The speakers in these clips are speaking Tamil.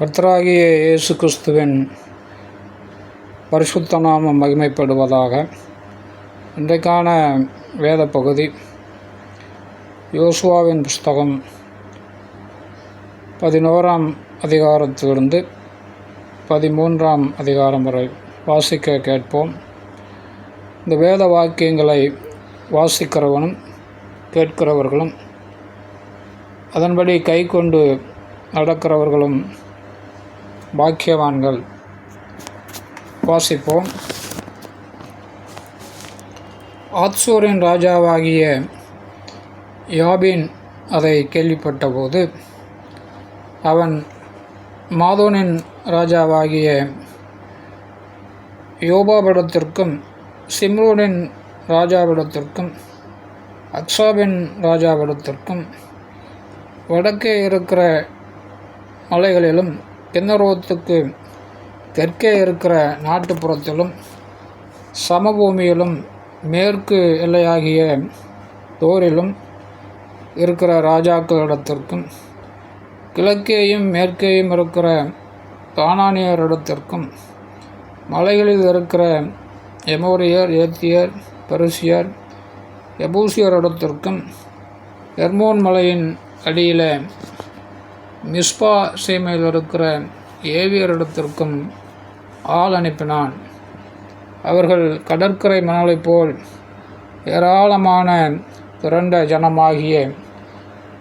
கர்த்தராகிய இயேசு கிறிஸ்துவின் பரிசுத்த நாமம் மகிமைப்படுவதாக. இன்றைக்கான வேத பகுதி யோசுவாவின் புஸ்தகம் 11ஆம் அதிகாரத்திலிருந்து 13ஆம் அதிகாரம் வரை வாசிக்க கேட்போம். இந்த வேத வாக்கியங்களை வாசிக்கிறவனும் கேட்கிறவர்களும் அதன்படி கை கொண்டு நடக்கிறவர்களும் பாக்கியவான்கள். வாசிப்போம். ஆத்சோரின் ராஜாவாகிய யாபீன் அதை கேள்விப்பட்டபோது அவன் மாதோனின் ராஜாவாகிய யோபாபிடத்திற்கும் சிம்ரோனின் ராஜாவிடத்திற்கும் அக்சாபின் ராஜாவிடத்திற்கும் வடக்கே இருக்கிற மலைகளிலும் கின்னரோத்துக்கு தெற்கே இருக்கிற நாட்டுப்புறத்திலும் சமபூமியிலும் மேற்கு எல்லையாகிய தோரிலும் இருக்கிற ராஜாக்களிடத்திற்கும் கிழக்கேயும் மேற்கேயும் இருக்கிற கானானியரிடத்திற்கும் மலைகளில் இருக்கிற எமோரியர், ஏத்தியர், பெருசியர், எபூசியரிடத்திற்கும் எர்மோன் மலையின் அடியில் மிஸ்பா சீமையில் இருக்கிற ஏவியரிடத்திற்கும் ஆள் அனுப்பினான். அவர்கள் கடற்கரை மணலைப் போல் ஏராளமான திரண்ட ஜனமாகிய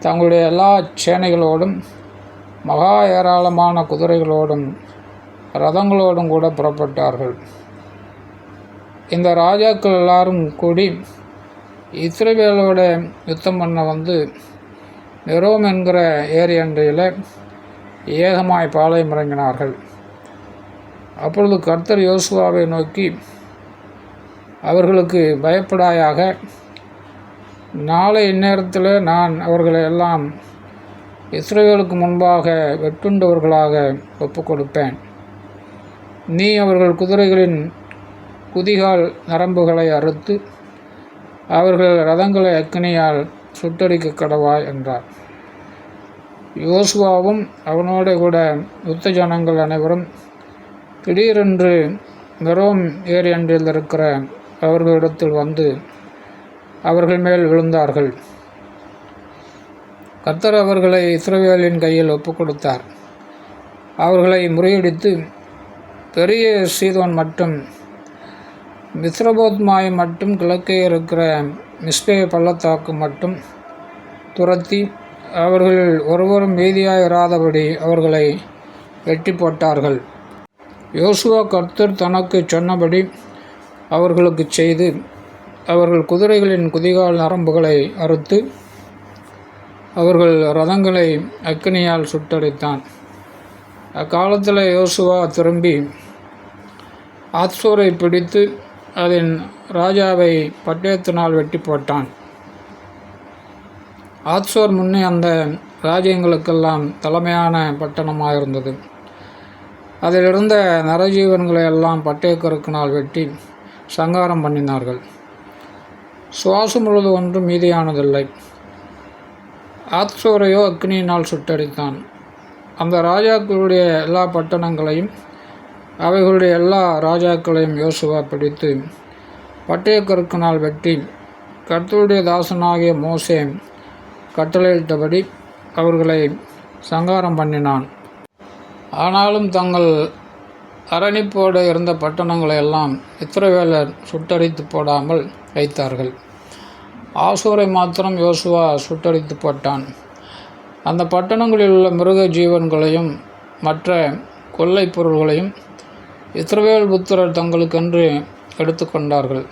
தங்களுடைய எல்லா சேனைகளோடும் மகா ஏராளமான குதிரைகளோடும் ரதங்களோடும் கூட புறப்பட்டார்கள். இந்த ராஜாக்கள் எல்லாரும் கூடி இஸ்ரவேலோட யுத்தம் பண்ண வந்து நெரோம் என்கிற ஏரி அன்றையில் ஏகமாய் பாளையம் இறங்கினார்கள். அப்பொழுது கர்த்தர் யோசுவாவை நோக்கி, அவர்களுக்கு பயப்படாயாக, நாளை இந்நேரத்தில் நான் அவர்களை எல்லாம் இஸ்ரவேலுக்கு முன்பாக வெட்டுண்டவர்களாக ஒப்புக் கொடுப்பேன். நீ அவர்கள் குதிரைகளின் குதிகால் நரம்புகளை அறுத்து அவர்கள் ரதங்களை அக்கினியால் சுட்டரிக்க கடவாய் என்றார். யோசுவாவும் அவனோட கூட யுத்த ஜனங்கள் அனைவரும் திடீரென்று மெரோம் ஏரி அன்றில் இருக்கிற அவர்களிடத்தில் வந்து அவர்கள் மேல் விழுந்தார்கள். கர்த்தர் அவர்களை இஸ்ரவேலின் கையில் ஒப்புக் கொடுத்தார். அவர்களை முறியடித்து பெரிய சீதோன் மட்டும் மிஸ்ரபோத்மாய் மட்டும் கிழக்கே இருக்கிற மிஸ்பே பள்ளத்தாக்கு மட்டும் துரத்தி அவர்கள் ஒருவரும் மீதியாயிராதபடி அவர்களை வெட்டி போட்டார்கள். யோசுவா கர்த்தர் தனக்கு சொன்னபடி அவர்களுக்கு செய்து அவர்கள் குதிரைகளின் குதிகால் நரம்புகளை அறுத்து அவர்கள் ரதங்களை அக்கினியால் சுட்டரித்தான். அக்காலத்தில் யோசுவா திரும்பி ஆத்சோரை பிடித்து அதன் ராஜாவை பட்டயத்தினால் வெட்டி போட்டான். ஆத்சோர் முன்னே அந்த ராஜ்யங்களுக்கெல்லாம் தலைமையான பட்டணமாக இருந்தது. அதிலிருந்த நரஜீவன்களை எல்லாம் பட்டயக்கருக்கினால் வெட்டி சங்காரம் பண்ணினார்கள். சுவாசம் உள்ளது ஒன்றும் மீதியானதில்லை. ஆத்சோரையோ அக்னியினால் சுட்டரித்தான். அந்த ராஜாக்களுடைய எல்லா பட்டணங்களையும் அவைகளுடைய எல்லா ராஜாக்களையும் யோசுவா பிடித்து பட்டயக்கருக்கினால் வெட்டி கர்த்தருடைய தாசனாகிய மோசே கட்டளையிட்டபடி அவர்களை சங்காரம் பண்ணினான். ஆனாலும் தங்கள் அரணிப்போடு இருந்த பட்டணங்களை எல்லாம் இஸ்ரவேலர் சுட்டரித்து போடாமல் வைத்தார்கள். ஆசோரை மாத்திரம் யோசுவா சுட்டரித்து போட்டான். அந்த பட்டணங்களில் உள்ள மிருக ஜீவன்களையும் மற்ற கொள்ளை பொருள்களையும் இஸ்ரவேல் புத்திரர் தங்களுக்கென்று எடுத்துக்கொண்டார்கள்.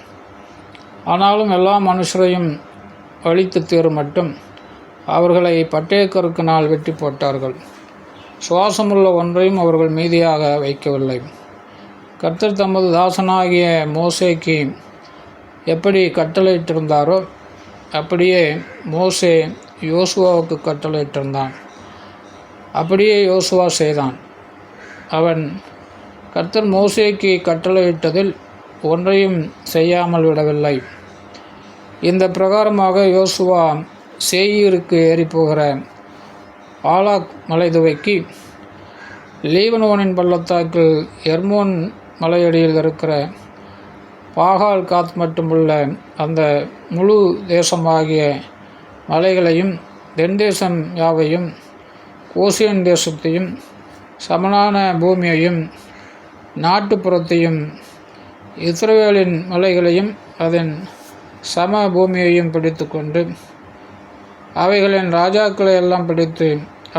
ஆனாலும் எல்லா மனுஷரையும் அழித்து தீரும் மட்டும் அவர்களை பட்டயக்கருக்கினால் வெட்டி போட்டார்கள். சுவாசமுள்ள ஒன்றையும் அவர்கள் மீதியாக வைக்கவில்லை. கர்த்தர் தமது தாசனாகிய மோசேக்கு எப்படி கட்டளையிட்டிருந்தாரோ அப்படியே மோசே யோசுவாவுக்கு கட்டளையிட்டிருந்தான். அப்படியே யோசுவா செய்தான். அவன் கர்த்தர் மோசேக்கு கட்டளையிட்டதில் ஒன்றையும் செய்யாமல் விடவில்லை. இந்த பிரகாரமாக யோசுவா சேயீருக்கு ஏறி போகிற ஆலாக் மலை துவக்கி லீபனோனின் பள்ளத்தாக்கில் எர்மோன் மலையடியில் இருக்கிற பாகால் காத் மட்டுமுள்ள அந்த முழு தேசமாகிய மலைகளையும், தென்தேசம் யாவையும், கோசியன் தேசத்தையும், சமனான பூமியையும், நாட்டுப்புறத்தையும், இஸ்ரவேலின் மலைகளையும் அதன் சம பூமியையும் பிடித்து கொண்டு அவைகளின் ராஜாக்களை எல்லாம் பிடித்து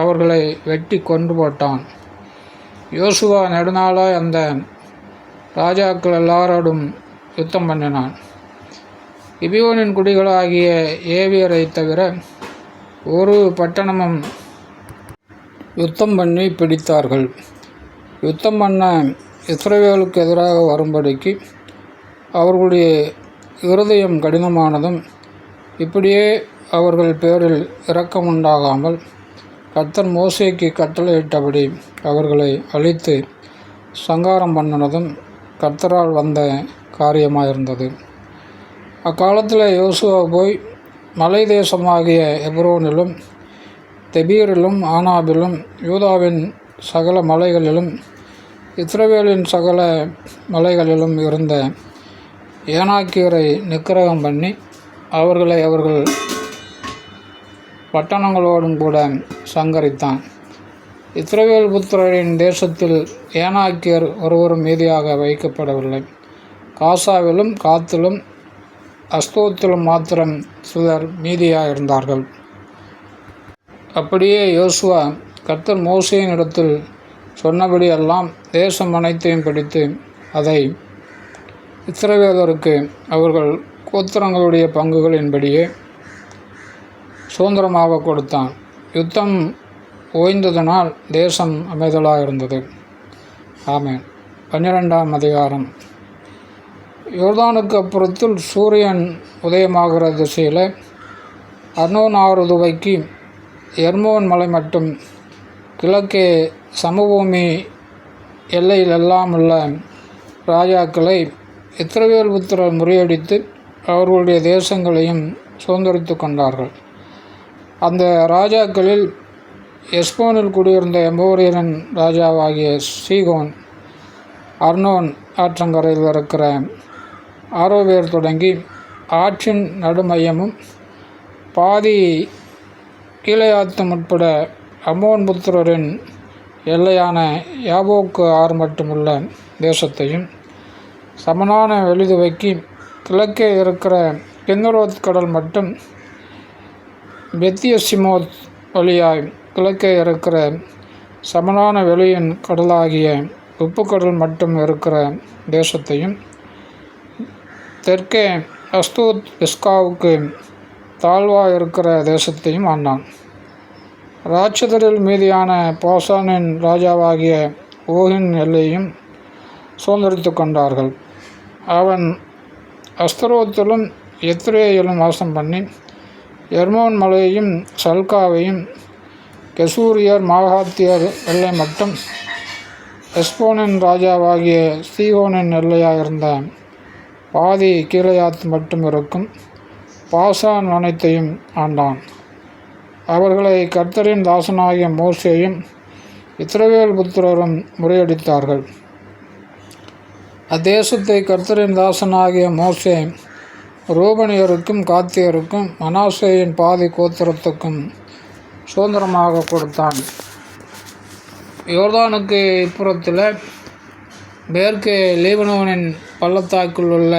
அவர்களை வெட்டி கொன்று போட்டான். யோசுவா நெடுநாளாய் அந்த ராஜாக்கள் எல்லாரோடும் யுத்தம் பண்ணினான். கிபியோனின் குடிகளாகிய ஏவியரை தவிர ஒரு பட்டணமும் யுத்தம் பண்ணி பிடித்தார்கள். யுத்தம் பண்ண இஸ்ரவேலுக்கு எதிராக வரும்படிக்கு அவர்களுடைய இருதயம் கடினமானதும், இப்படியே அவர்கள் பேரில் இரக்கமுண்டாகாமல் கர்த்தர் மோசேக்கு கட்டளையிட்டபடி அவர்களை அழித்து சங்காரம் பண்ணினதும் கர்த்தரால் வந்த காரியமாயிருந்தது. அக்காலத்தில் யோசுவா போய் மலை தேசமாகிய எப்ரோனிலும், தெபீரிலும், ஆனாபிலும், யூதாவின் சகல மலைகளிலும், இஸ்ரவேலின் சகல மலைகளிலும் இருந்த ஏனாக்கியரை நிக்கிரகம் பண்ணி அவர்களை அவர்கள் பட்டணங்களோடும் கூட சங்கரித்தான். இஸ்ரவேல் புத்திரரின் தேசத்தில் ஏனாக்கியர் ஒருவரும் மீதியாக வைக்கப்படவில்லை. காசாவிலும் காத்திலும் அஸ்தோத்திலும் மாத்திரம் சிலர் மீதியாக இருந்தார்கள். அப்படியே யோசுவா கர்த்தர் மோசேயின் இடத்தில் சொன்னபடி எல்லாம் தேசம் அனைத்தையும் பிடித்து அதை இஸ்ரவேலருக்கு அவர்கள் கோத்திரங்களுடைய பங்குகளின்படியே சுதந்திரமாக கொடுத்தான். யுத்தம் ஓய்ந்ததனால் தேசம் அமைதலாக இருந்தது. ஆமென். 12ஆம் அதிகாரம். யோர்தானுக்கு அப்புறத்தில் சூரியன் உதயமாகிற திசையில் அர்னோன் ஆறு துவக்கி எர்மோன் மலை மட்டும் கிழக்கே சமபூமி எல்லையிலெல்லாம் உள்ள ராஜாக்களை இஸ்ரவேல் புத்திரர் முறியடித்து அவர்களுடைய தேசங்களையும் சுதந்திரித்து கொண்டார்கள். அந்த ராஜாக்களில் எஸ்போனில் குடியிருந்த எமோரியரின் ராஜாவாகிய சீகோன் அர்னோன் ஆற்றங்கரையில் இருக்கிற ஆரோவேர் தொடங்கி ஆற்றின் நடுமையமும் பாதி கீலேயாத்தும் உட்பட அம்மோன் புத்திரரின் எல்லையான யாபோக்கு ஆறு மட்டுமுள்ள தேசத்தையும், சமனான வெளிதுவைக்கு கிழக்கே இருக்கிற கின்னரோத் கடல் மட்டும் பெத்தியசிமோத் வழியாய் கிழக்கே இருக்கிற சமனான வெளியின் கடலாகிய உப்புக்கடல் மட்டும் இருக்கிற தேசத்தையும், தெற்கே அஸ்தூத் இஸ்காவுக்கு தாழ்வாக இருக்கிற தேசத்தையும் ஆண்டான். ராட்சதரில் மீதியான பாசானின் ராஜாவாகிய ஓகின் எல்லையும் சுதந்திரித்து கொண்டார்கள். அவன் அஸ்தரோத்திலும் எத்ரேயிலும் வாசம் பண்ணி எர்மோன் மலையையும் சல்காவையும், கெசூரியர் மாகாத்தியர் எல்லை மட்டும், எஸ்போனின் ராஜாவாகிய சீகோனின் எல்லையாக இருந்த பாதி கீலேயாத் மட்டும் இருக்கும் பாசான் அனைத்தையும் ஆண்டான். அவர்களை கர்த்தரின் தாசனாகிய மோசேயும் இஸ்ரவேல் புத்திரரும் முறியடித்தார்கள். அத்தேசத்தை கர்த்தரின் தாசனாகிய மோசே ரூபனியருக்கும் காத்தியருக்கும் மனாசேயின் பாதி கோத்திரத்துக்கும் சுதந்திரமாக கொடுத்தான். யோர்தானுக்கு இப்புறத்தில் மேற்கே லீபனோனின் பள்ளத்தாக்கில் உள்ள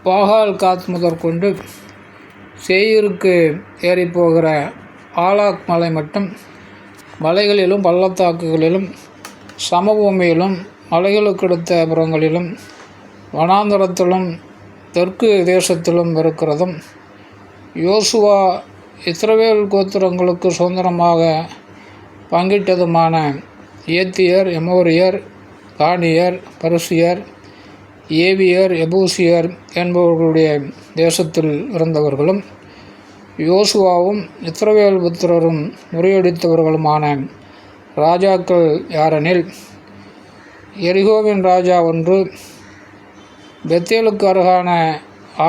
பாகால் காத் முதற்கொண்டு சேயீருக்கு ஏறிப்போகிற ஆலாக் மலை மட்டும் மலைகளிலும் பள்ளத்தாக்குகளிலும் சமபூமியிலும் மலைகளுக்கடுத்த புறங்களிலும் வனாந்தரத்திலும் தெற்கு தேசத்திலும் இருக்கிறதும், யோசுவா இஸ்ரவேல் கோத்திரங்களுக்கு சுதந்திரமாக பங்கிட்டதுமான ஏத்தியர், எமோரியர், கானியர், பரிசியர், ஏவியர், எபூசியர் என்பவர்களுடைய தேசத்தில் இருந்தவர்களும், யோசுவாவும் இஸ்ரவேல் புத்திரரும் முறியடித்தவர்களுமான ராஜாக்கள் யாரெனில், எரிகோவின் ராஜா ஒன்று, பெத்தேலுக்கு அருகான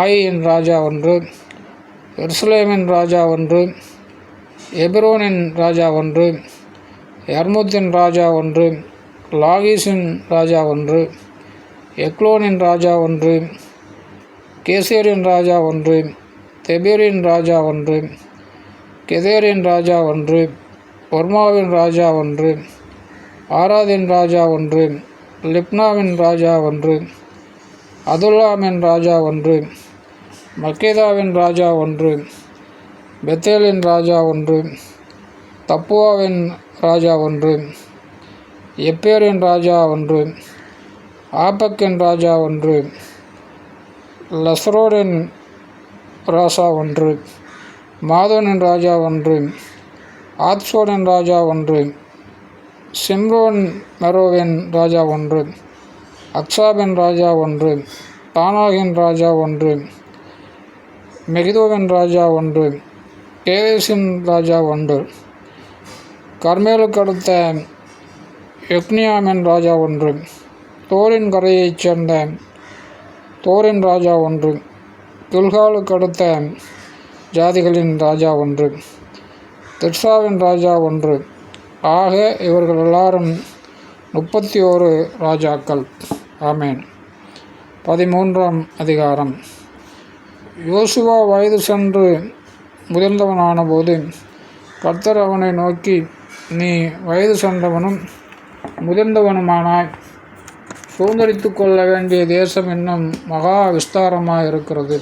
ஆயின் ராஜா ஒன்று, எருசலேமின் ராஜா ஒன்று, எபிரோனின் ராஜா ஒன்று, யர்முத்தின் ராஜா ஒன்று, லாகீஸின் ராஜா ஒன்று, எக்லோனின் ராஜா ஒன்று, கேசேரின் ராஜா ஒன்று, தெபீரின் ராஜா ஒன்று, கெதேரின் ராஜா ஒன்று, ஒர்மாவின் ராஜா ஒன்று, ஆராதின் ராஜா ஒன்று, லிப்னாவின் ராஜா ஒன்று, அதுல்லாமின் ராஜா ஒன்று, மக்கேதாவின் ராஜா ஒன்று, பெத்தேலின் ராஜா ஒன்று, தப்புவாவின் ராஜா ஒன்று, எப்பேரின் ராஜா ஒன்று, ஆப்பக்கின் ராஜா ஒன்று, லஸ்ரோடின் ராஜா ஒன்று, மாதோனின் ராஜா ஒன்று, ஆத்சோரின் ராஜா ஒன்று, சிம்ரோன் மெரோவின் ராஜா ஒன்று, அக்சாபின் ராஜா ஒன்று, தானாகின் ராஜா ஒன்று, மெகிதோவின் ராஜா ஒன்று, கேதேசின் ராஜா ஒன்று, கர்மேலுக்கு அடுத்த யொக்னியாமின் ராஜா ஒன்று, தோரின் கரையைச் சேர்ந்த தோரின் ராஜா ஒன்று, கில்காலுக்கு அடுத்த ஜாதிகளின் ராஜா ஒன்று, திர்சாவின் ராஜா ஒன்று. ஆக இவர்கள் எல்லாரும் 31 ராஜாக்கள். ஆமேன். 13ஆம் அதிகாரம். யோசுவா வயது சென்று முதிர்ந்தவனானபோது கர்த்தர் அவனை நோக்கி, நீ வயது சென்றவனும் முதிர்ந்தவனுமானாய், சுதந்தரித்து கொள்ள வேண்டிய தேசம் இன்னும் மகா விஸ்தாரமாக இருக்கிறது.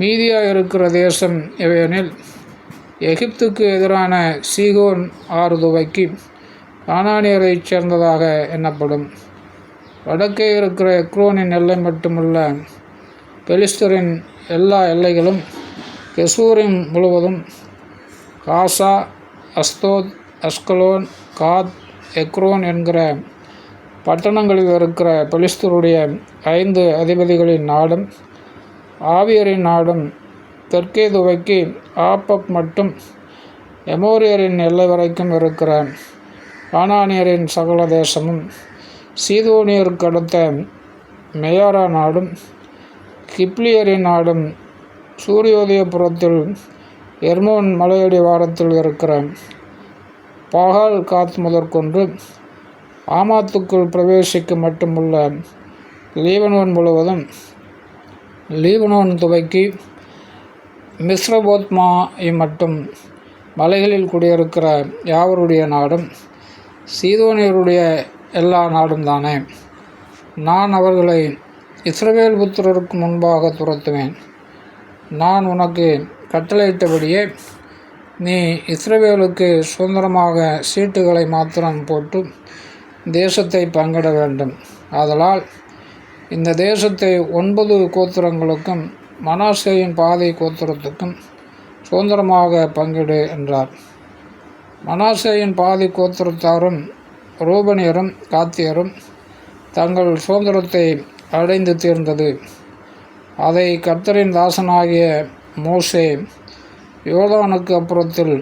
மீதியாக இருக்கிற தேசம் எவையெனில், எகிப்துக்கு எதிரான சீகோன் ஆறு துவக்கி கானானியரைச் சேர்ந்ததாக எண்ணப்படும். வடக்கே இருக்கிற எக்ரோனின் எல்லை மட்டுமல்ல, பெலிஸ்தரின் எல்லா எல்லைகளும், கெசூரின் முழுவதும், காசா, அஸ்தோத், அஸ்கலோன், காத், எக்ரோன் என்கிற பட்டணங்களில் இருக்கிற பெலிஸ்தருடைய 5 அதிபதிகளின் நாடும், ஆவியரின் நாடும், தெற்கே துவக்கி ஆப்பக் மட்டும் எமோரியரின் எல்லை வரைக்கும் இருக்கிற கானானியரின் சகல தேசமும், சீதோனியருக்கு அடுத்த மெயாரா நாடும், கிப்லியரின் நாடும், சூரியோதயபுரத்தில் எர்மோன் மலையடி வாரத்தில் இருக்கிற பாகால் காத் முதற்கொண்டு ஆமாத்துக்குள் பிரவேசிக்க மட்டுமுள்ள லீபனோன் முழுவதும், லீபனோன் துவக்கி மிஸ்ரபோத்மா மட்டும் மலைகளில் குடியிருக்கிற யாவருடைய நாடும், சீதோனியருடைய எல்லா நாடும் தானே. நான் அவர்களை இஸ்ரவேல் புத்திரருக்கு முன்பாக துரத்துவேன். நான் உனக்கு கட்டளையிட்டபடியே நீ இஸ்ரவேலுக்கு சுதந்திரமாக சீட்டுகளை மாத்திரம் போட்டு தேசத்தை பங்கிட வேண்டும். ஆதலால் இந்த தேசத்தை 9 கோத்திரங்களுக்கும் மனாசேயின் பாதி கோத்திரத்துக்கும் சுதந்திரமாக பங்கிடு என்றார். மனாசேயின் பாதி கோத்திரத்தாரும் ரூபனியரும் காத்தியரும் தங்கள் சுதந்திரத்தை அடைந்து தீர்ந்தது. அதை கர்த்தரின் தாசனாகிய மோசே யோர்தானுக்கு அப்புறத்தில்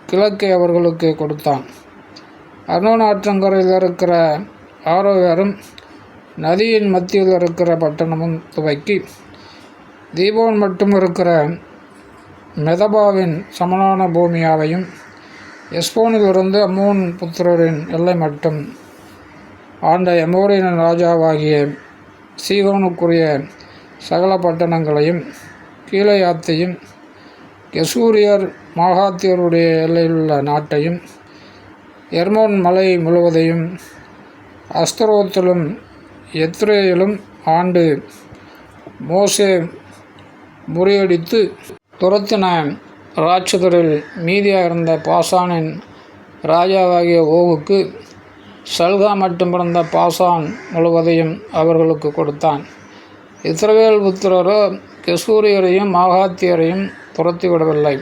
கிழக்கே அவர்களுக்கு கொடுத்தான். அர்னோன் ஆற்றங்கரையில் இருக்கிற ஆரோவேரும் நதியின் மத்தியில் இருக்கிற பட்டணமும் துவக்கி தீபோன் மட்டும் இருக்கிற மெதபாவின் சமனான பூமியாவையும், எஸ்போனிலிருந்து அம்மோன் புத்திரரின் எல்லை மட்டும் ஆண்ட எமோரியன் ராஜாவாகிய சீகோனுக்குரிய சகல பட்டணங்களையும், கீலேயாத்தையும், கெசூரியர் மாகாத்தியருடைய எல்லையிலுள்ள நாட்டையும், எர்மோன் மலை முழுவதையும், அஸ்தரோத்திலும் எத்ரேயிலும் ஆண்டு மோசே முறியடித்து துரத்தின ராட்சதரில் மீதியாக இருந்த பாசானின் ராஜாவாகிய ஓகுக்கு சல்கா மட்டும் பிறந்த பாசான் முழுவதையும் அவர்களுக்கு கொடுத்தான். இஸ்ரவேல் புத்திரரோ கெசூரியரையும் மாகாத்தியரையும் துரத்திவிடவில்லை.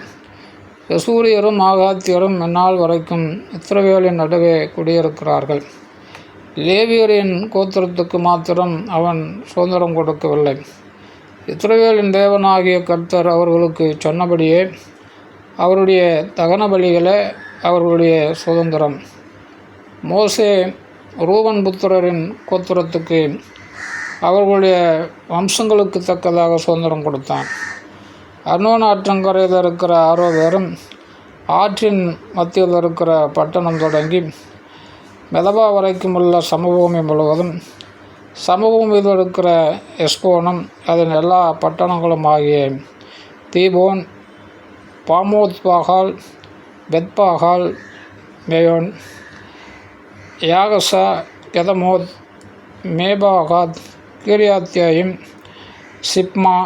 கெசூரியரும் மாகாத்தியரும் இந்நாள் வரைக்கும் இஸ்ரவேலின் நடுவே குடியிருக்கிறார்கள். லேவியரின் கோத்திரத்துக்கு மாத்திரம் அவன் சுதந்திரம் கொடுக்கவில்லை. இஸ்ரவேலின் தேவனாகிய கர்த்தர் அவர்களுக்கு சொன்னபடியே அவருடைய தகன பலிகளே அவர்களுடைய சுதந்திரம். மோசே ரூபன் புத்திரரின் கோத்திரத்துக்கு அவர்களுடைய வம்சங்களுக்கு தக்கதாக சுதந்திரம் கொடுத்தான். அர்னோன் ஆற்றங்கரையில் இருக்கிற ஆரோவேரும் ஆற்றின் மத்தியில் இருக்கிற பட்டணம் தொடங்கி மெதபா வரைக்கும் உள்ள சமபூமி முழுவதும், சமபூமியில் இருக்கிற எஸ்போனும் அதன் எல்லா பட்டணங்களும் ஆகிய தீபோன், பாமோத் பாகால், பெத்பாகால், மேயோன், யாகசா, கெதமோத், மேபாகாத், கீரியாத்யாயிம், சிப்மா,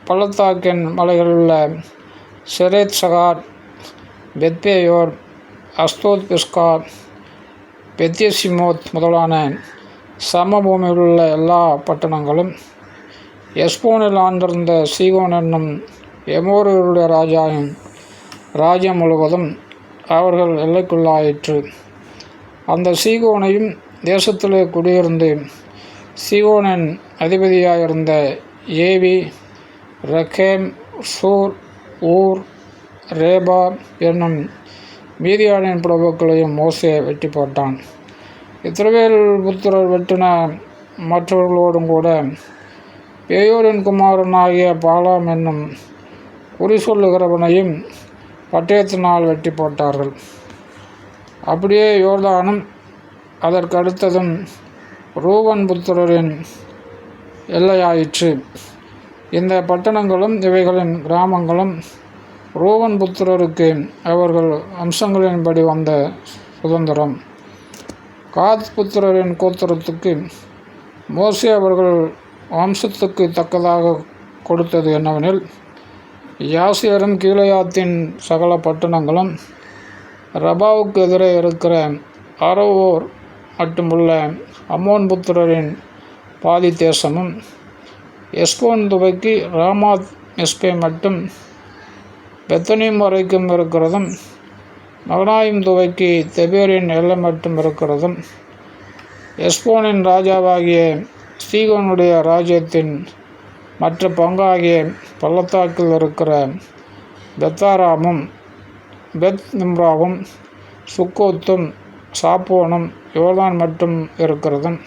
பள்ளத்தாக்கின் மலைகளிலுள்ள செரேத் சகார், பெத்பேயோர், அஸ்தோத் பிஸ்கா, பெத்யசிமோத் முதலான சமபூமியில் உள்ள எல்லா பட்டணங்களும், எஸ்போனில் ஆண்டிருந்த சீகோன் என்னும் எமோரியருடைய ராஜ்யம் முழுவதும் அவர்கள் எல்லைக்குள்ளாயிற்று. அந்த சீகோனையும் தேசத்திலே குடியிருந்து சீகோனின் அதிபதியாயிருந்த ஏவி, ரெகேம், சூர், ஊர், ரேபா என்னும் மீதியானின் பிரபுக்களையும் மோசே வெட்டி போட்டான். இஸ்ரவேல் புத்திரர் வெட்டின மற்றவர்களோடும் கூட பேயோரின் குமாரனாகிய பாலாம் என்னும் குறி சொல்லுகிறவனையும் பட்டயத்தினால் வெட்டி போட்டார்கள். அப்படியே யோர்தானும் அதற்கு அடுத்ததும் ரூபன் புத்திரரின் எல்லையாயிற்று. இந்த பட்டணங்களும் இவைகளின் கிராமங்களும் ரூபன் புத்திரருக்கு அவர்கள் வம்சங்களின்படி வந்த சுதந்திரம். காத் புத்திரரின் கோத்திரத்துக்கு மோசே அவர்கள் வம்சத்துக்கு தக்கதாக கொடுத்தது என்னவெனில், யாசேரும் கீலேயாத்தின் சகல பட்டணங்களும், ரபாவுக்கு எதிரே இருக்கிற அரவோர் மட்டுமுள்ள அம்மோன் புத்திரரின் பாதி தேசமும், எஸ்போன் துவக்கி ராமாத் மிஸ்பே மட்டும் பெத்தனீம் வரைக்கும் இருக்கிறதும், மகனாயும் துவக்கி தெபேரின் எல்லை மட்டும் இருக்கிறதும், எஸ்போனின் ராஜாவாகிய சீகோனுடைய ராஜ்யத்தின் மற்ற பங்காகிய பள்ளத்தாக்கில் இருக்கிற பெத்தாராமும், பெத் நிம்ராவும், சுக்கோத்தும், சாப்போனும் யோர்தான் மட்டும் இருக்கிறதும்,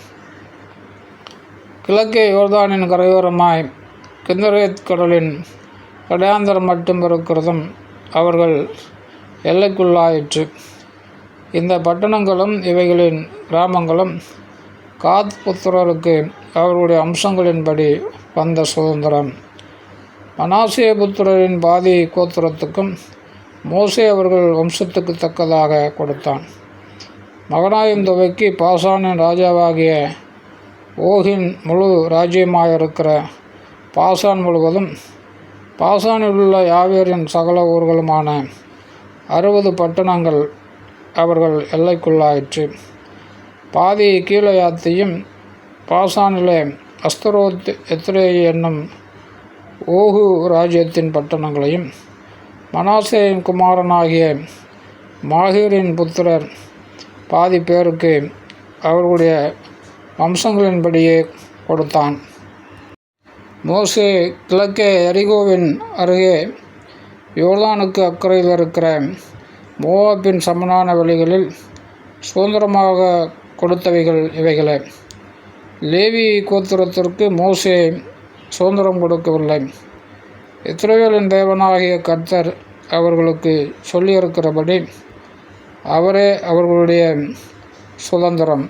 கிழக்கே யோர்தானின் கரையோரமாய் கின்னரேத் கடலின் கடையாந்தரம் மட்டும் இருக்கிறதும் அவர்கள் எல்லைக்குள்ளாயிற்று. இந்த பட்டணங்களும் இவைகளின் கிராமங்களும் காத் புத்திரருக்கு அவர்களுடைய அம்சங்களின்படி வந்த சுதந்திரம். மனாசே புத்திரரின் பாதி கோத்திரத்துக்கும் மோசே அவர்கள் வம்சத்துக்கு தக்கதாக கொடுத்தான். மகனாயும் துவக்கி பாசானின் ராஜாவாகிய ஓகின் முழு ராஜ்யமாயிருக்கிற பாசான் முழுவதும், பாசானில் உள்ள யாவேரின் சகல ஊர்களுமான 60 பட்டணங்கள் அவர்கள் எல்லைக்குள்ளாயிற்று. பாதி கீலேயாத்தையும், பாசானிலே அஸ்தரோத், எத்ரேயி என்னும் ஓகு ராஜ்யத்தின் பட்டணங்களையும், மனாசேயின் குமாரனாகிய மாகீரின் புத்திரர் பாதி பேருக்கு அவர்களுடைய வம்சங்களின்படியே கொடுத்தான். மோசே கிழக்கே எரிகோவின் அருகே யோர்தானுக்கு அக்கறையில் இருக்கிற மோவாபின் சமனான வெளிகளில் சுதந்திரமாக கொடுத்தவைகள் இவைகளே. லேவி கோத்திரத்திற்கு மோசே சுதந்திரம் கொடுக்கவில்லை. இஸ்ரவேலின் தேவனாகிய கர்த்தர் அவர்களுக்கு சொல்லியிருக்கிறபடி அவரே அவர்களுடைய சுதந்திரம்.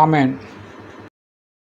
ஆமென்.